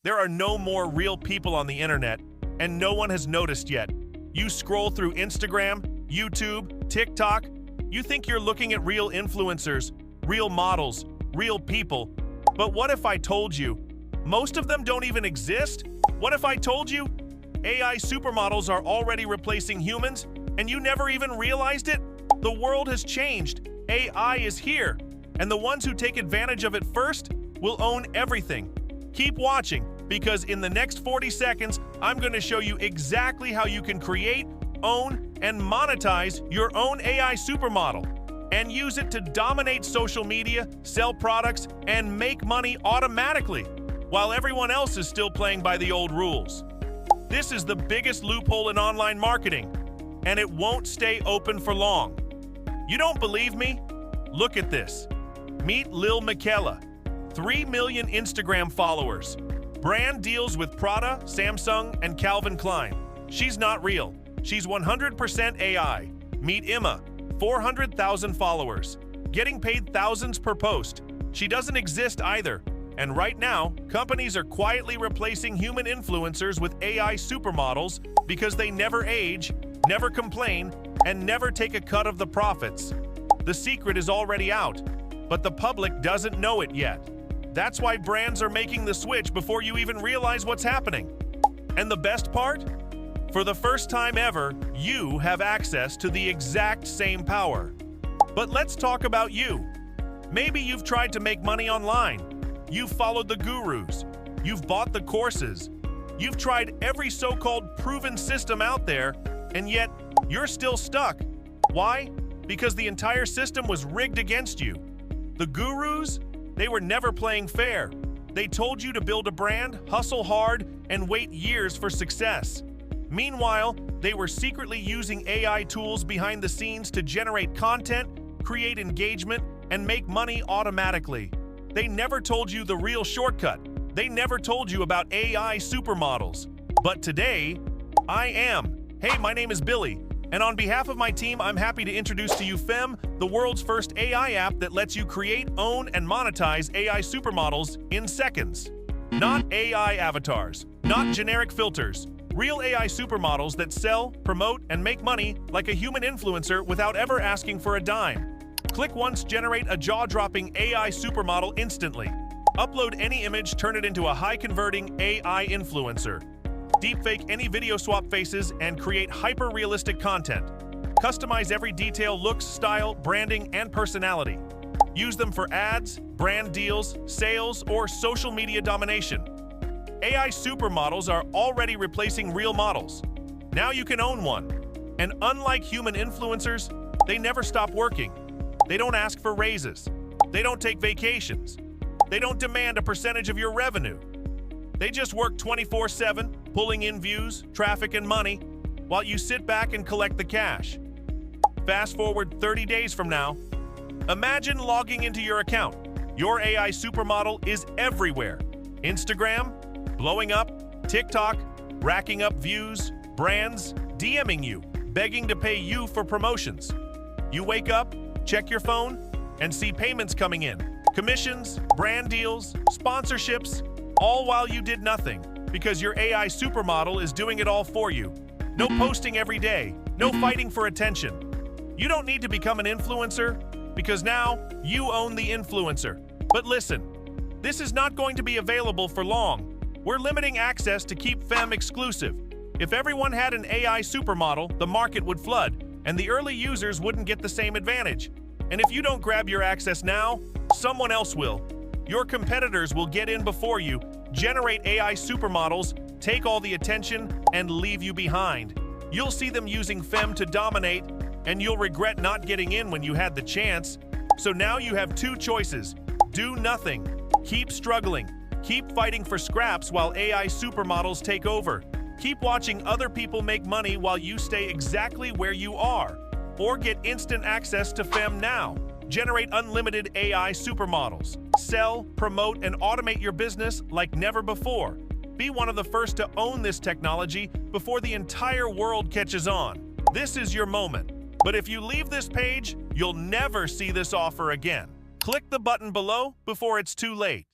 There are no more real people on the internet, and no one has noticed yet. You scroll through Instagram, YouTube, TikTok. You think you're looking at real influencers, real models, real people. But what if I told you most of them don't even exist? What if I told you AI supermodels are already replacing humans and you never even realized it? The world has changed. AI is here, and the ones who take advantage of it first will own everything. Keep watching, because in the next 40 seconds, I'm going to show you exactly how you can create, own, and monetize your own AI supermodel and use it to dominate social media, sell products, and make money automatically, while everyone else is still playing by the old rules. This is the biggest loophole in online marketing, and it won't stay open for long. You don't believe me? Look at this. Meet Lil Michaela, 3 million Instagram followers. Brand deals with Prada, Samsung, and Calvin Klein. She's not real. She's 100% AI. Meet Emma, 400,000 followers, getting paid thousands per post. She doesn't exist either. And right now, companies are quietly replacing human influencers with AI supermodels because they never age, never complain, and never take a cut of the profits. The secret is already out, but the public doesn't know it yet. That's why brands are making the switch before you even realize what's happening. And the best part? For the first time ever, you have access to the exact same power. But let's talk about you. Maybe you've tried to make money online. You've followed the gurus. You've bought the courses. You've tried every so-called proven system out there, and yet you're still stuck. Why? Because the entire system was rigged against you. The gurus? They were never playing fair. They told you to build a brand, hustle hard, and wait years for success. Meanwhile, they were secretly using AI tools behind the scenes to generate content, create engagement, and make money automatically. They never told you the real shortcut. They never told you about AI supermodels. But today, I am. Hey, my name is Billy, and on behalf of my team, I'm happy to introduce to you Femme, the world's first AI app that lets you create, own, and monetize AI supermodels in seconds. Not AI avatars, not generic filters. Real AI supermodels that sell, promote, and make money like a human influencer without ever asking for a dime. Click once, generate a jaw-dropping AI supermodel instantly. Upload any image, turn it into a high-converting AI influencer. Deepfake any video swap faces and create hyper-realistic content. Customize every detail, looks, style, branding, and personality. Use them for ads, brand deals, sales, or social media domination. AI supermodels are already replacing real models. Now you can own one. And unlike human influencers, they never stop working. They don't ask for raises. They don't take vacations. They don't demand a percentage of your revenue. They just work 24/7, pulling in views, traffic, and money, while you sit back and collect the cash. Fast forward 30 days from now. Imagine logging into your account. Your AI supermodel is everywhere. Instagram, blowing up, TikTok, racking up views, brands, DMing you, begging to pay you for promotions. You wake up, check your phone, and see payments coming in. Commissions, brand deals, sponsorships, all while you did nothing, because your AI supermodel is doing it all for you. No posting every day, no fighting for attention. You don't need to become an influencer, because now you own the influencer. But listen, this is not going to be available for long. We're limiting access to keep Femme exclusive. If everyone had an AI supermodel, the market would flood, and the early users wouldn't get the same advantage. And if you don't grab your access now, someone else will. Your competitors will get in before you, generate AI supermodels, take all the attention, and leave you behind. You'll see them using Femme to dominate, and you'll regret not getting in when you had the chance. So now you have two choices. Do nothing. Keep struggling. Keep fighting for scraps while AI supermodels take over. Keep watching other people make money while you stay exactly where you are. Or get instant access to Femme now. Generate unlimited AI supermodels. Sell, promote, and automate your business like never before. Be one of the first to own this technology before the entire world catches on. This is your moment. But if you leave this page, you'll never see this offer again. Click the button below before it's too late.